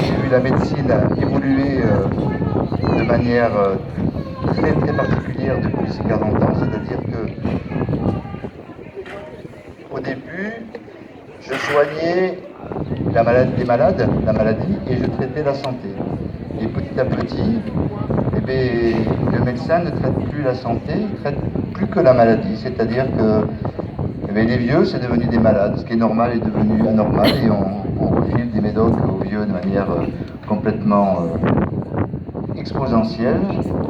j'ai vu la médecine évoluer de manière très très particulière depuis ces 40 ans, c'est-à-dire que au début, je soignais les malades, la maladie, et je traitais la santé. Et petit à petit, eh bien, le médecin ne traite plus la santé, il traite plus que la maladie. C'est-à-dire que eh bien, les vieux, c'est devenu des malades. Ce qui est normal est devenu anormal et on refile des médocs aux vieux de manière complètement exponentielle.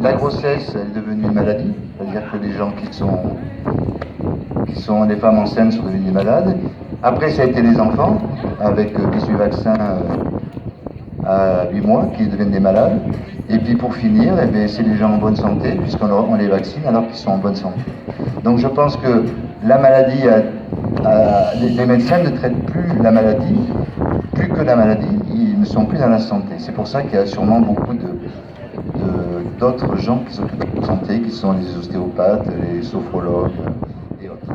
La grossesse, elle est devenue une maladie. C'est-à-dire que les gens qui sont des femmes enceintes sont devenus des malades. Après, ça a été les enfants, avec 18 vaccins à 8 mois qui deviennent des malades. Et puis pour finir, eh c'est les gens en bonne santé, puisqu'on les vaccine alors qu'ils sont en bonne santé. Donc je pense que la maladie, les médecins ne traitent plus la maladie, plus que la maladie, ils ne sont plus dans la santé. C'est pour ça qu'il y a sûrement beaucoup d'autres gens qui s'occupent de la santé, qui sont les ostéopathes, les sophrologues et autres.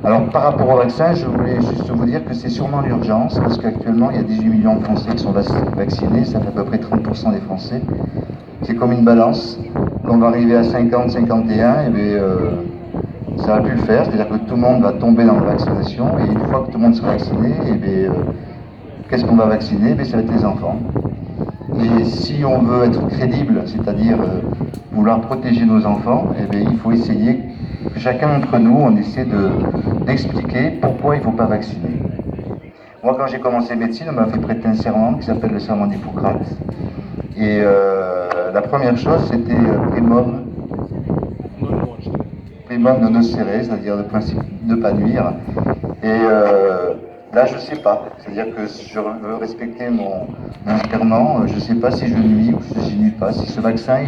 Alors par rapport au vaccin, je voulais juste vous dire que c'est sûrement l'urgence, parce qu'actuellement il y a 18 millions de Français qui sont vaccinés, ça fait à peu près 30% des Français. C'est comme une balance. Quand on va arriver à 50, 51, et bien, ça va plus le faire, c'est-à-dire que tout le monde va tomber dans la vaccination, et une fois que tout le monde sera vacciné, et bien, qu'est-ce qu'on va vacciner? Bien, ça va être les enfants. Et si on veut être crédible, c'est-à-dire vouloir protéger nos enfants, eh bien, il faut essayer que chacun d'entre nous, on essaie d'expliquer pourquoi il ne faut pas vacciner. Moi, quand j'ai commencé médecine, on m'a fait prêter un serment qui s'appelle le serment d'Hippocrate. Et la première chose, c'était primum non nocere, c'est-à-dire le principe de ne pas nuire. Et là, je ne sais pas. C'est-à-dire que je veux respecter mon serment. Je ne sais pas si je nuis ou si je nuis pas. Si ce vaccin,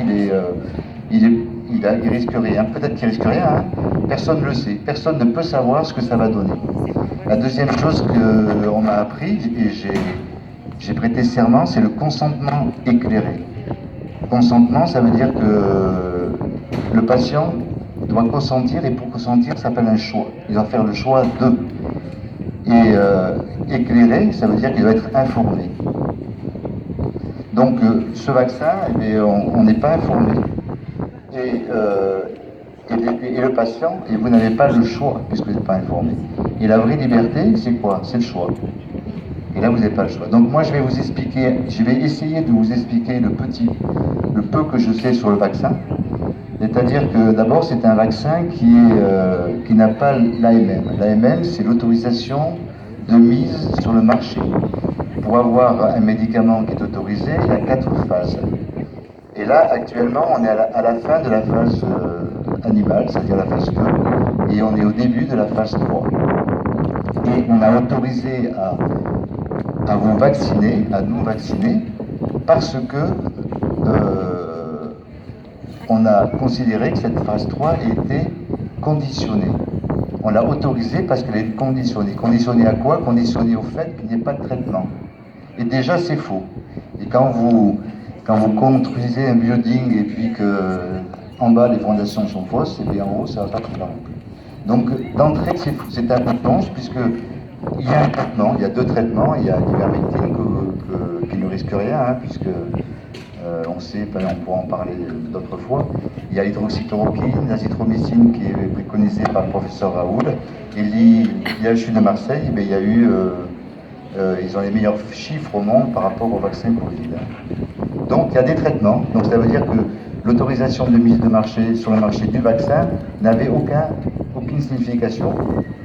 il risque rien. Peut-être qu'il risque rien. Hein. Personne ne le sait. Personne ne peut savoir ce que ça va donner. La deuxième chose qu'on m'a appris, et j'ai prêté serment, c'est le consentement éclairé. Consentement, ça veut dire que le patient doit consentir, et pour consentir, ça s'appelle un choix. Il doit faire le choix de. Et éclairé, ça veut dire qu'il doit être informé. Donc ce vaccin, eh on n'est pas informé. Et le patient, et vous n'avez pas le choix, puisque vous n'êtes pas informé. Et la vraie liberté, c'est quoi? C'est le choix. Et là, vous n'avez pas le choix. Donc moi, je vais essayer de vous expliquer le peu que je sais sur le vaccin. C'est-à-dire que d'abord, c'est un vaccin qui n'a pas l'AMM. L'AMM, c'est l'autorisation de mise sur le marché. Pour avoir un médicament qui est autorisé, il y a 4 phases. Et là, actuellement, on est à la fin de la phase animale, c'est-à-dire la phase 2, et on est au début de la phase 3. Et on a autorisé à vous vacciner, à nous vacciner, parce que on a considéré que cette phase 3 était conditionnée. On l'a autorisée parce qu'elle est conditionnée. Conditionnée à quoi? Conditionnée au fait qu'il n'y ait pas de traitement. Et déjà, c'est faux. Et quand vous construisez un building et puis que en bas les fondations sont fausses, et bien en haut, ça ne va pas très loin. Donc, d'entrée, c'est un mensonge, puisque il y a un traitement, il y a 2 traitements. Il y a l'ivermectine qui ne risque rien, hein, puisque on sait, on pourra en parler d'autres fois. Il y a l'hydroxychloroquine, l'azithromycine qui est préconisée par le professeur Raoul. Et l'IHU de Marseille, eh bien, il y a eu, ils ont les meilleurs chiffres au monde par rapport au vaccin Covid. Donc il y a des traitements. Donc ça veut dire que l'autorisation de mise sur le marché du vaccin n'avait aucune signification.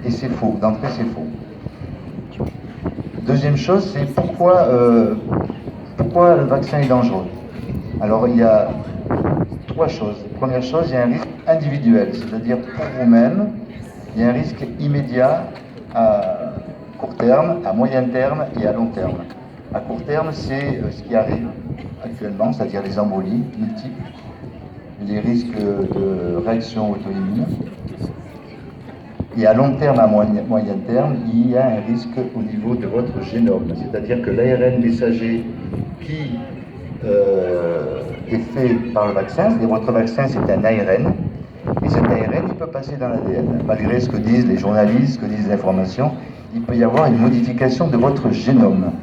Et c'est faux. D'entrée, c'est faux. Deuxième chose, c'est pourquoi le vaccin est dangereux. Alors il y a 3 choses. Première chose, il y a un risque individuel, c'est-à-dire pour vous-même, il y a un risque immédiat à court terme, à moyen terme et à long terme. À court terme, c'est ce qui arrive actuellement, c'est-à-dire les embolies multiples, les risques de réaction auto-immune. Et à long terme, à moyen terme, il y a un risque au niveau de votre génome, c'est-à-dire que l'ARN messager qui est fait par le vaccin, c'est-à-dire votre vaccin, c'est un ARN, et cet ARN, il peut passer dans l'ADN. Malgré ce que disent les journalistes, ce que disent les informations, il peut y avoir une modification de votre génome.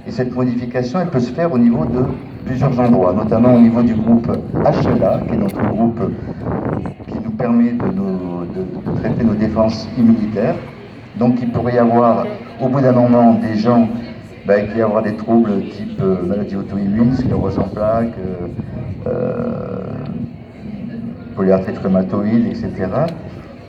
Et Et cette modification, elle peut se faire au niveau de plusieurs endroits, notamment au niveau du groupe HLA, qui est notre groupe qui nous permet de traiter nos défenses immunitaires. Donc il pourrait y avoir, au bout d'un moment, des gens qui vont avoir des troubles type maladie auto-immune, sclérose en plaques, polyarthrite rhumatoïde, etc.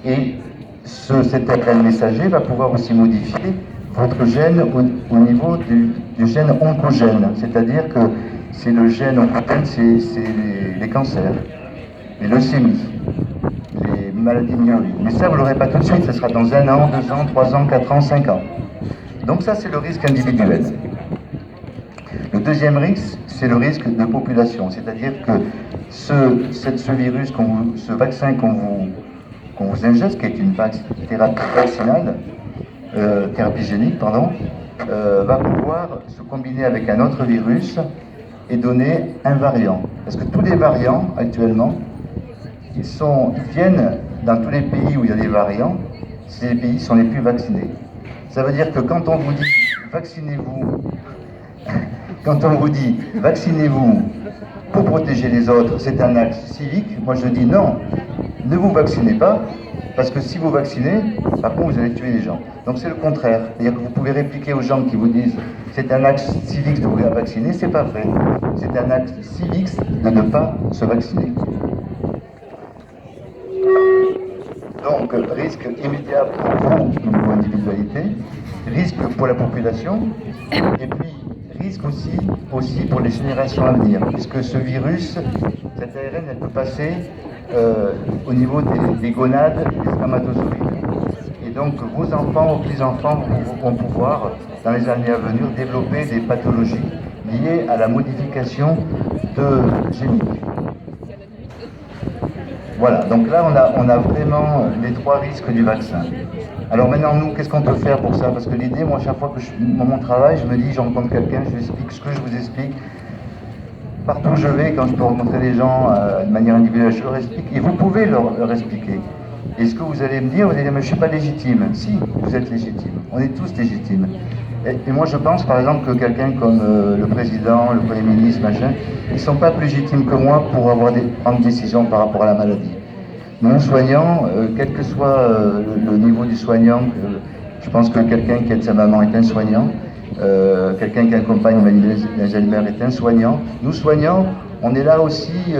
Et cet ARN messager va pouvoir aussi modifier votre gène au niveau du gène oncogène, c'est-à-dire que c'est le gène oncogène, c'est les cancers, les leucémies, les maladies myéloïdes. Mais ça, vous ne l'aurez pas tout de suite, ça sera dans 1 an, 2 ans, 3 ans, 4 ans, 5 ans. Donc ça, c'est le risque individuel. Le deuxième risque, c'est le risque de population, c'est-à-dire que ce virus, ce vaccin qu'on vous ingeste, qui est une thérapie vaccinale, thérapie génique, pardon, va pouvoir se combiner avec un autre virus et donner un variant. Parce que tous les variants, actuellement, ils viennent dans tous les pays où il y a des variants, ces pays sont les plus vaccinés. Ça veut dire que quand on vous dit vaccinez-vous, quand on vous dit vaccinez-vous pour protéger les autres, c'est un acte civique, moi je dis non, ne vous vaccinez pas, parce que si vous vaccinez, par contre vous allez tuer les gens. Donc c'est le contraire. C'est-à-dire que vous pouvez répliquer aux gens qui vous disent c'est un acte civique de vous vacciner, c'est pas vrai. C'est un acte civique de ne pas se vacciner. Donc risque immédiat pour vous, au niveau individualité, risque pour la population, et puis risque aussi pour les générations à venir, puisque ce virus, cette ARN, elle peut passer au niveau des gonades, des spermatozoïdes. Et donc vos enfants, vos petits-enfants vont pouvoir, dans les années à venir, développer des pathologies liées à la modification génique. Voilà, donc là on a vraiment les 3 risques du vaccin. Alors maintenant nous, qu'est-ce qu'on peut faire pour ça? Parce que l'idée, moi, chaque fois que dans mon travail, je me dis, je rencontre quelqu'un, je lui explique ce que je vous explique. Partout où je vais, quand je peux rencontrer les gens de manière individuelle, je leur explique, et vous pouvez leur expliquer. Et ce que vous allez me dire, vous allez dire, mais je ne suis pas légitime. Si, vous êtes légitime, on est tous légitimes. Et moi je pense par exemple que quelqu'un comme le président, le Premier ministre, machin, ils ne sont pas plus légitimes que moi pour prendre des décisions par rapport à la maladie. Mon soignant, quel que soit le niveau du soignant, je pense que quelqu'un qui aide sa maman est un soignant, quelqu'un qui accompagne l'Alzheimer est un soignant. Nous soignants, on est là aussi,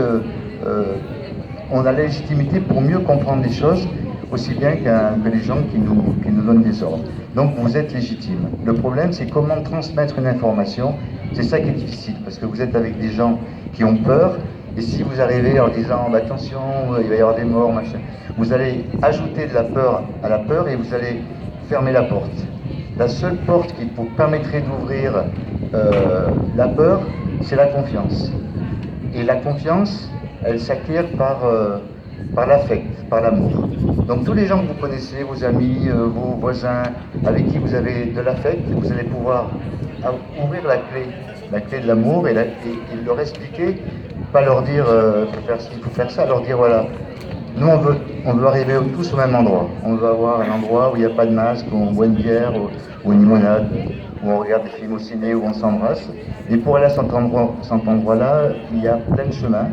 on a la légitimité pour mieux comprendre les choses, aussi bien que les gens qui nous donnent des ordres. Donc vous êtes légitime. Le problème, c'est comment transmettre une information. C'est ça qui est difficile, parce que vous êtes avec des gens qui ont peur. Et si vous arrivez en disant attention, il va y avoir des morts, machin, vous allez ajouter de la peur à la peur et vous allez fermer la porte. La seule porte qui vous permettrait d'ouvrir la peur, c'est la confiance. Et la confiance, elle s'acquiert par l'affect, par l'amour. Donc tous les gens que vous connaissez, vos amis, vos voisins, avec qui vous avez de l'affect, vous allez pouvoir ouvrir la clé de l'amour et leur expliquer. Pas leur dire il faut faire ça, leur dire voilà, nous on veut arriver tous au même endroit. On veut avoir un endroit où il n'y a pas de masque, où on boit une bière ou une limonade, où on regarde des films au ciné, où on s'embrasse. Et pour aller à cet endroit-là, il y a plein de chemins.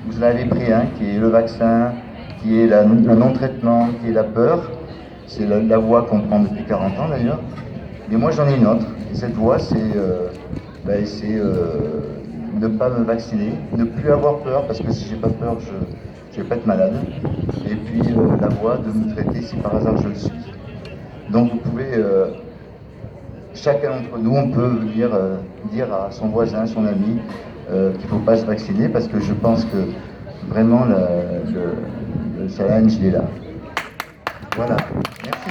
Vous en avez pris un qui est le vaccin, qui est le non-traitement, qui est la peur. C'est la voie qu'on prend depuis 40 ans d'ailleurs. Mais moi j'en ai une autre. Et cette voie, c'est ne pas me vacciner, ne plus avoir peur, parce que si j'ai pas peur, je vais pas être malade. Et puis la voie de me traiter si par hasard je le suis. Donc vous pouvez, chacun d'entre nous, on peut venir dire à son voisin, son ami, qu'il ne faut pas se vacciner, parce que je pense que vraiment le challenge il est là. Voilà, merci.